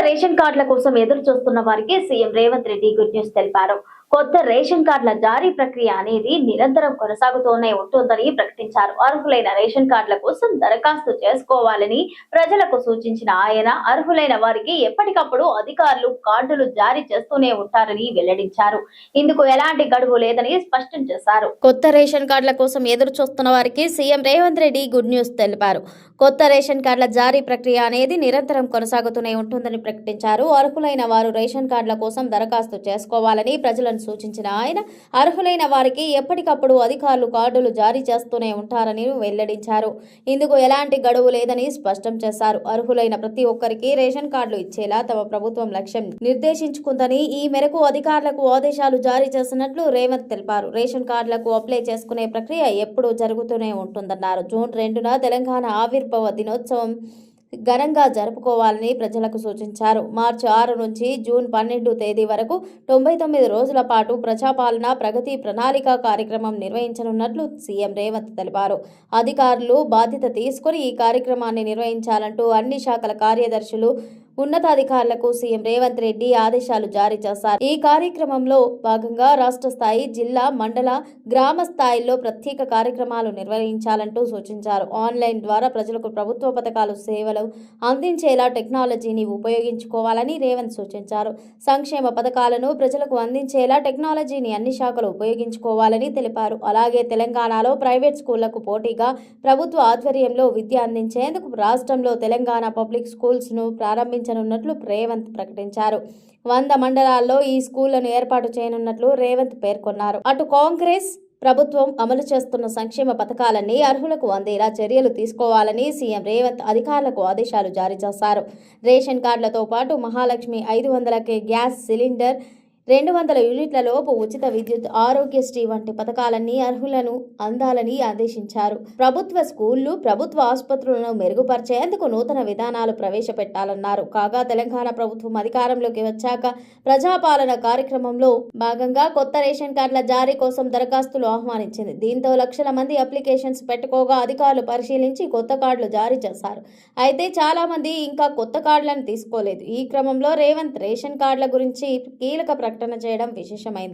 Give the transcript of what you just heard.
Ration కార్డుల కోసం ఎదురు చూస్తున్న వారికి CM Revanth Reddy good news తెలిపారు. కొత్త రేషన్ కార్డుల జారీ ప్రక్రియ అనేది నిరంతరం కొనసాగుతూనే ఉంటుందని ప్రకటించారు. అర్హులైన రేషన్ కార్డుల కోసం దరఖాస్తు చేసుకోవాలని ప్రజలకు సూచించిన ఆయన అర్హులైన వారికి ఎప్పటికప్పుడు అధికారులు కార్డులు జారీ చేస్తూనే ఉంటారని వెల్లడించారు. ఇందుకు ఎలాంటి గడువు లేదని స్పష్టం చేశారు. కొత్త రేషన్ కార్డుల కోసం ఎదురు చూస్తున్న వారికి CM Revanth Reddy good news తెలిపారు. కొత్త రేషన్ కార్డుల జారీ ప్రక్రియ అనేది నిరంతరం కొనసాగుతూనే ఉంటుందని ప్రకటించారు. అర్హులైన వారు రేషన్ కార్డుల కోసం దరఖాస్తు చేసుకోవాలని ప్రజలను సూచించిన ఆయన అర్హులైన వారికి ఎప్పటికప్పుడు అధికారులు కార్డులు జారీ చేస్తూనే ఉంటారని వెల్లడించారు. ఇందుకు ఎలాంటి గడువు లేదని స్పష్టం చేశారు. అర్హులైన ప్రతి ఒక్కరికి రేషన్ కార్డులు ఇచ్చేలా తమ ప్రభుత్వం లక్ష్యం నిర్దేశించుకుందని ఈ మేరకు అధికారులకు ఆదేశాలు జారీ చేసినట్లు రేవంత్ తెలిపారు. రేషన్ కార్డులకు అప్లై చేసుకునే ప్రక్రియ ఎప్పుడూ జరుగుతూనే ఉంటుందన్నారు. జూన్ 2న తెలంగాణ ఆవిర్భావ దినోత్సవం ఘనంగా జరుపుకోవాలని ప్రజలకు సూచించారు. మార్చి 6 నుంచి జూన్ 12 తేదీ వరకు 99 రోజుల పాటు ప్రజాపాలన ప్రగతి ప్రణాళిక కార్యక్రమం నిర్వహించనున్నట్లు సీఎం రేవంత్ తెలిపారు. అధికారులు బాధ్యత తీసుకుని ఈ కార్యక్రమాన్ని నిర్వహించాలంటూ అన్ని శాఖల కార్యదర్శులు ఉన్నతాధికారులకు సీఎం రేవంత్ రెడ్డి ఆదేశాలు జారీ చేశారు. ఈ కార్యక్రమంలో భాగంగా రాష్ట్ర స్థాయి, జిల్లా, మండల, గ్రామ స్థాయిల్లో ప్రత్యేక కార్యక్రమాలు నిర్వహించాలంటూ సూచించారు. ఆన్లైన్ ద్వారా ప్రజలకు ప్రభుత్వ పథకాలు, సేవలు అందించేలా టెక్నాలజీని ఉపయోగించుకోవాలని రేవంత్ సూచించారు. సంక్షేమ పథకాలను ప్రజలకు అందించేలా టెక్నాలజీని అన్ని శాఖలు ఉపయోగించుకోవాలని తెలిపారు. అలాగే తెలంగాణలో ప్రైవేట్ స్కూళ్లకు పోటీగా ప్రభుత్వ ఆధ్వర్యంలో విద్య అందించేందుకు రాష్ట్రంలో తెలంగాణ పబ్లిక్ స్కూల్స్ ను ప్రారంభించనున్నట్లు రేవంత్ ప్రకటించారు. 100 మండలాల్లో ఈ స్కూళ్లను ఏర్పాటు చేయనున్నట్లు రేవంత్ పేర్కొన్నారు. అటు కాంగ్రెస్ ప్రభుత్వం అమలు చేస్తున్న సంక్షేమ పథకాలన్నీ అర్హులకు అందేలా చర్యలు తీసుకోవాలని సీఎం రేవంత్ అధికారులకు ఆదేశాలు జారీ చేశారు. రేషన్ కార్డులతో పాటు మహాలక్ష్మి 500కే గ్యాస్ సిలిండర్, 200 యూనిట్ల లోపు ఉచిత విద్యుత్, ఆరోగ్యశ్రీ వంటి పథకాలన్నీ అర్హులను అందాలని ఆదేశించారు. ప్రభుత్వ స్కూళ్లు, ప్రభుత్వ ఆసుపత్రులను మెరుగుపరిచేందుకు నూతన విధానాలు ప్రవేశపెట్టాలన్నారు. కాగా తెలంగాణ ప్రభుత్వం అధికారంలోకి వచ్చాక ప్రజాపాలన కార్యక్రమంలో భాగంగా కొత్త రేషన్ కార్డుల జారీ కోసం దరఖాస్తులు ఆహ్వానించింది. దీంతో లక్షల మంది అప్లికేషన్స్ పెట్టుకోగా అధికారులు పరిశీలించి కొత్త కార్డులు జారీ చేశారు. అయితే చాలా మంది ఇంకా కొత్త కార్డులను తీసుకోలేదు. ఈ క్రమంలో రేవంత్ రేషన్ కార్డుల గురించి కీలక ప్రకటన చేయడం విశేషమైంది.